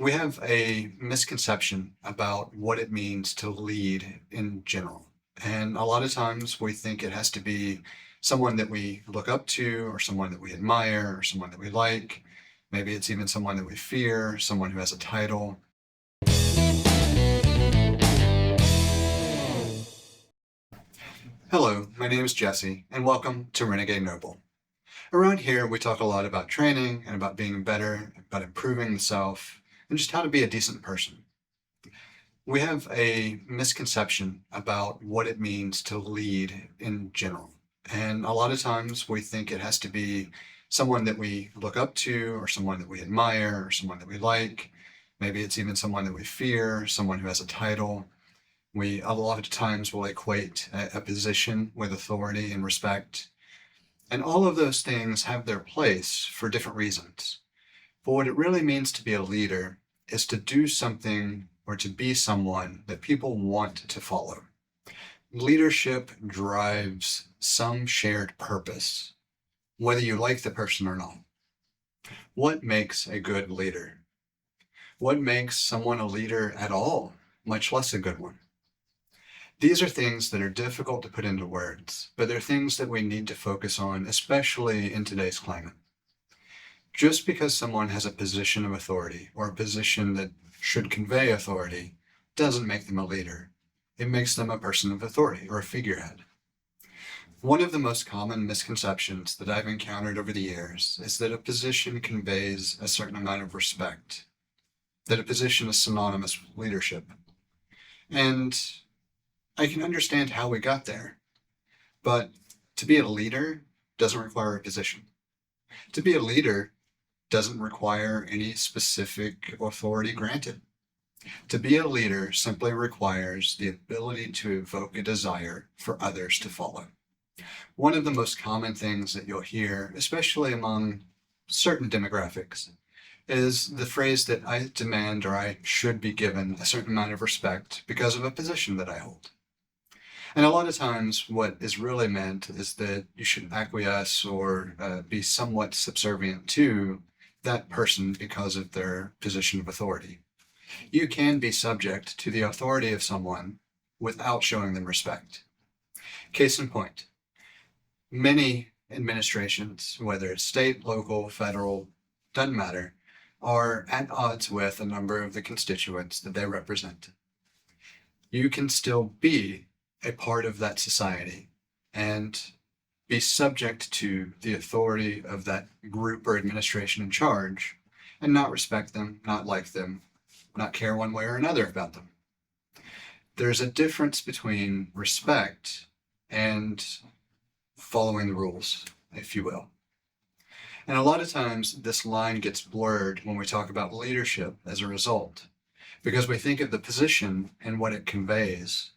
We have a misconception about what it means to lead in general. And a lot of times we think it has to be someone that we look up to, or someone that we admire, or someone that we like. Maybe it's even someone that we fear, someone who has a title. Hello, my name is Jesse, and welcome to Renegade Noble. Around here, we talk a lot about training and about being better, about improving the self, and just how to be a decent person. We have a misconception about what it means to lead in general. And a lot of times we think it has to be someone that we look up to, or someone that we admire, or someone that we like. Maybe it's even someone that we fear, someone who has a title. We a lot of times will equate a position with authority and respect. And all of those things have their place for different reasons. But what it really means to be a leader is to do something or to be someone that people want to follow. Leadership drives some shared purpose, whether you like the person or not. What makes a good leader? What makes someone a leader at all, much less a good one? These are things that are difficult to put into words, but they're things that we need to focus on, especially in today's climate. Just because someone has a position of authority or a position that should convey authority doesn't make them a leader. It makes them a person of authority or a figurehead. One of the most common misconceptions that I've encountered over the years is that a position conveys a certain amount of respect, that a position is synonymous with leadership. And I can understand how we got there, but to be a leader doesn't require a position. To be a leader doesn't require any specific authority granted. To be a leader simply requires the ability to evoke a desire for others to follow. One of the most common things that you'll hear, especially among certain demographics, is the phrase that I demand or I should be given a certain amount of respect because of a position that I hold. And a lot of times what is really meant is that you should acquiesce or be somewhat subservient to that person because of their position of authority. You can be subject to the authority of someone without showing them respect. Case in point, many administrations, whether it's state, local, federal, doesn't matter, are at odds with a number of the constituents that they represent. You can still be a part of that society and be subject to the authority of that group or administration in charge and not respect them, not like them, not care one way or another about them. There's a difference between respect and following the rules, if you will. And a lot of times this line gets blurred when we talk about leadership as a result, because we think of the position and what it conveys,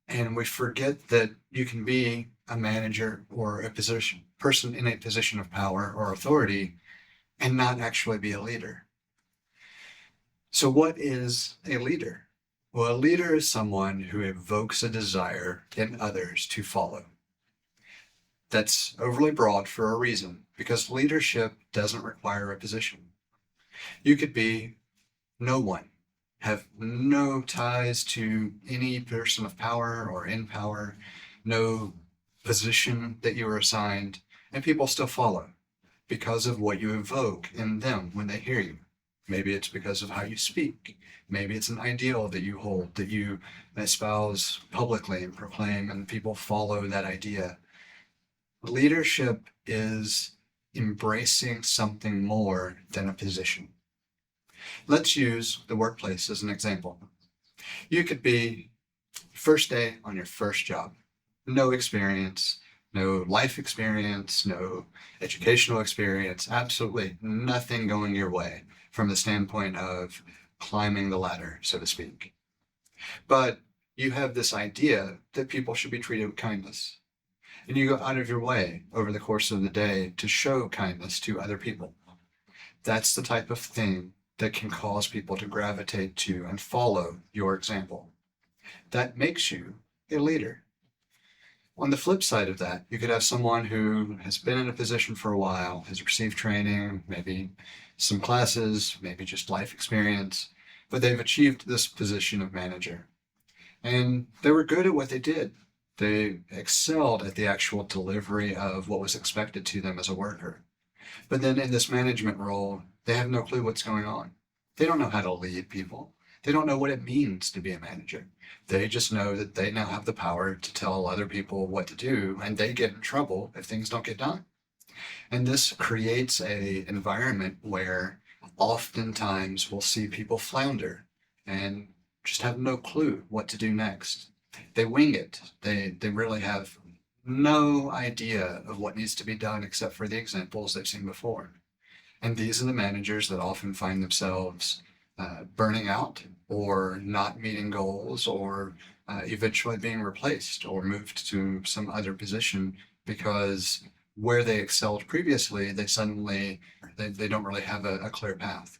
and we forget that you can be a manager or a person in a position of power or authority and not actually be a leader. So what is a leader? Well, a leader is someone who evokes a desire in others to follow. That's overly broad for a reason, because leadership doesn't require a position. You could be no one, have no ties to any person of power or in power, no position that you were assigned, and people still follow because of what you evoke in them when they hear you. Maybe it's because of how you speak. Maybe it's an ideal that you hold, that you espouse publicly and proclaim, and people follow that idea. Leadership is embracing something more than a position. Let's use the workplace as an example. You could be first day on your first job, no experience, no life experience, no educational experience, absolutely nothing going your way from the standpoint of climbing the ladder, so to speak. But you have this idea that people should be treated with kindness. And you go out of your way over the course of the day to show kindness to other people. That's the type of thing that can cause people to gravitate to and follow your example. That makes you a leader. On the flip side of that, you could have someone who has been in a position for a while, has received training, maybe some classes, maybe just life experience, but they've achieved this position of manager. And they were good at what they did. They excelled at the actual delivery of what was expected to them as a worker. But then in this management role, they have no clue what's going on. They don't know how to lead people. They don't know what it means to be a manager. They just know that they now have the power to tell other people what to do, and they get in trouble if things don't get done. And this creates a environment where oftentimes we'll see people flounder and just have no clue what to do next. They wing it. They really have no idea of what needs to be done except for the examples they've seen before. And these are the managers that often find themselves burning out or not meeting goals or eventually being replaced or moved to some other position because where they excelled previously, they don't really have a clear path.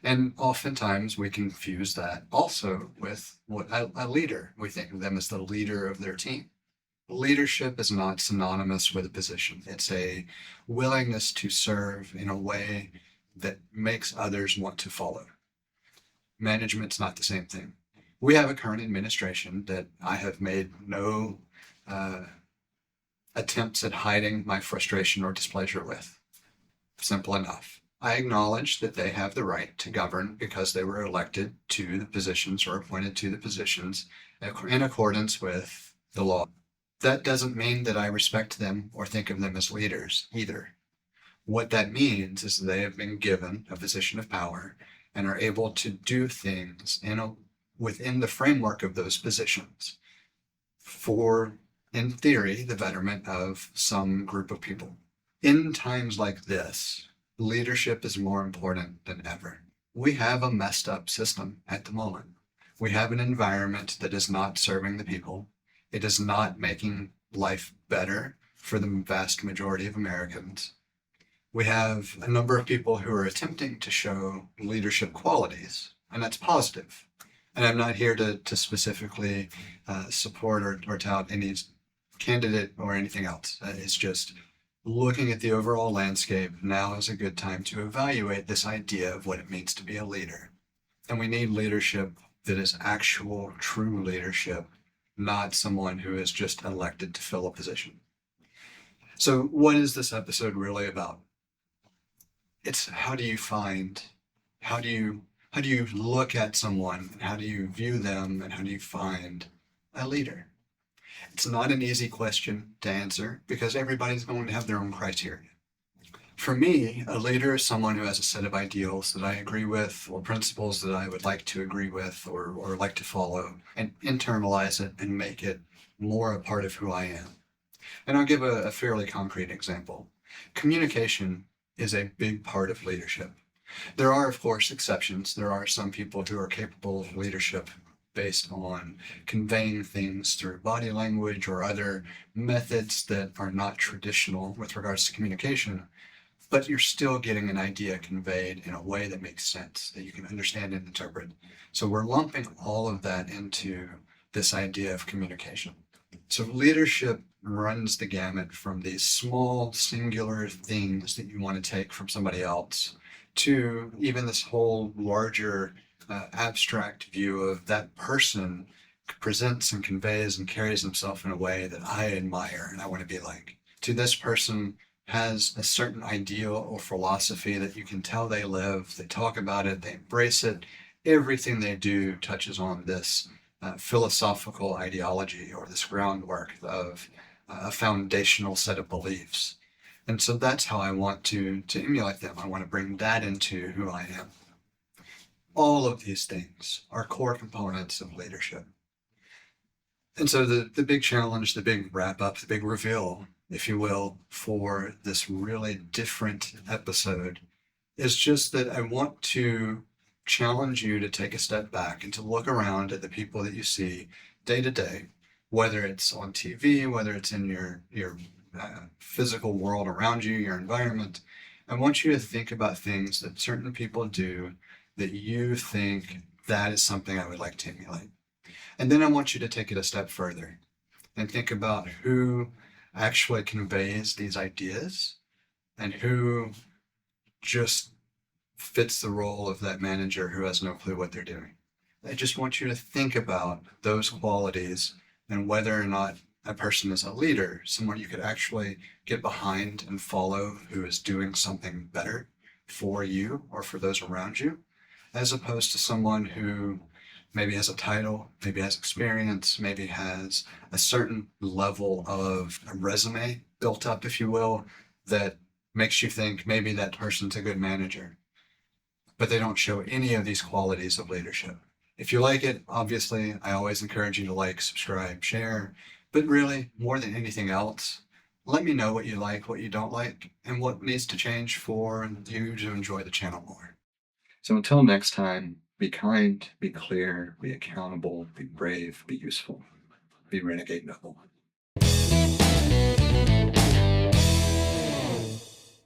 And oftentimes we confuse that also with what a leader. We think of them as the leader of their team. Leadership is not synonymous with a position. It's a willingness to serve in a way that makes others want to follow. Management's not the same thing. We have a current administration that I have made no attempts at hiding my frustration or displeasure with. Simple enough. I acknowledge that they have the right to govern because they were elected to the positions or appointed to the positions in accordance with the law. That doesn't mean that I respect them or think of them as leaders either. What that means is they have been given a position of power and are able to do things within the framework of those positions for, in theory, the betterment of some group of people. In times like this, leadership is more important than ever. We have a messed up system at the moment. We have an environment that is not serving the people. It is not making life better for the vast majority of Americans. We have a number of people who are attempting to show leadership qualities, and that's positive. And I'm not here to specifically support or tout any candidate or anything else. It's just looking at the overall landscape. Now is a good time to evaluate this idea of what it means to be a leader. And we need leadership that is actual, true leadership, not someone who is just elected to fill a position. So what is this episode really about? It's how do you look at someone, and how do you view them, and how do you find a leader? It's not an easy question to answer because everybody's going to have their own criteria. For me, a leader is someone who has a set of ideals that I agree with or principles that I would like to agree with or like to follow and internalize it and make it more a part of who I am. And I'll give a fairly concrete example. Communication is a big part of leadership. There are, of course, exceptions. There are some people who are capable of leadership based on conveying things through body language or other methods that are not traditional with regards to communication, but you're still getting an idea conveyed in a way that makes sense, that you can understand and interpret. So we're lumping all of that into this idea of communication. So leadership runs the gamut from these small, singular things that you want to take from somebody else to even this whole larger abstract view of that person presents and conveys and carries himself in a way that I admire and I want to be like. To this person has a certain ideal or philosophy that you can tell they live, they talk about it, they embrace it. Everything they do touches on this philosophical ideology or this groundwork of a foundational set of beliefs. And so that's how I want to emulate them. I want to bring that into who I am. All of these things are core components of leadership. And so the big challenge, the big wrap up, the big reveal, if you will, for this really different episode is just that I want to challenge you to take a step back and to look around at the people that you see day to day, whether it's on TV, whether it's in your physical world around you, your environment. I want you to think about things that certain people do that you think that is something I would like to emulate. And then I want you to take it a step further and think about who actually conveys these ideas and who just fits the role of that manager who has no clue what they're doing. I just want you to think about those qualities and whether or not a person is a leader, someone you could actually get behind and follow who is doing something better for you or for those around you, as opposed to someone who maybe has a title, maybe has experience, maybe has a certain level of a resume built up, if you will, that makes you think maybe that person's a good manager, but they don't show any of these qualities of leadership. If you like it, obviously, I always encourage you to like, subscribe, share, but really, more than anything else, let me know what you like, what you don't like, and what needs to change for you to enjoy the channel more. So until next time, be kind, be clear, be accountable, be brave, be useful, be Renegade Noble.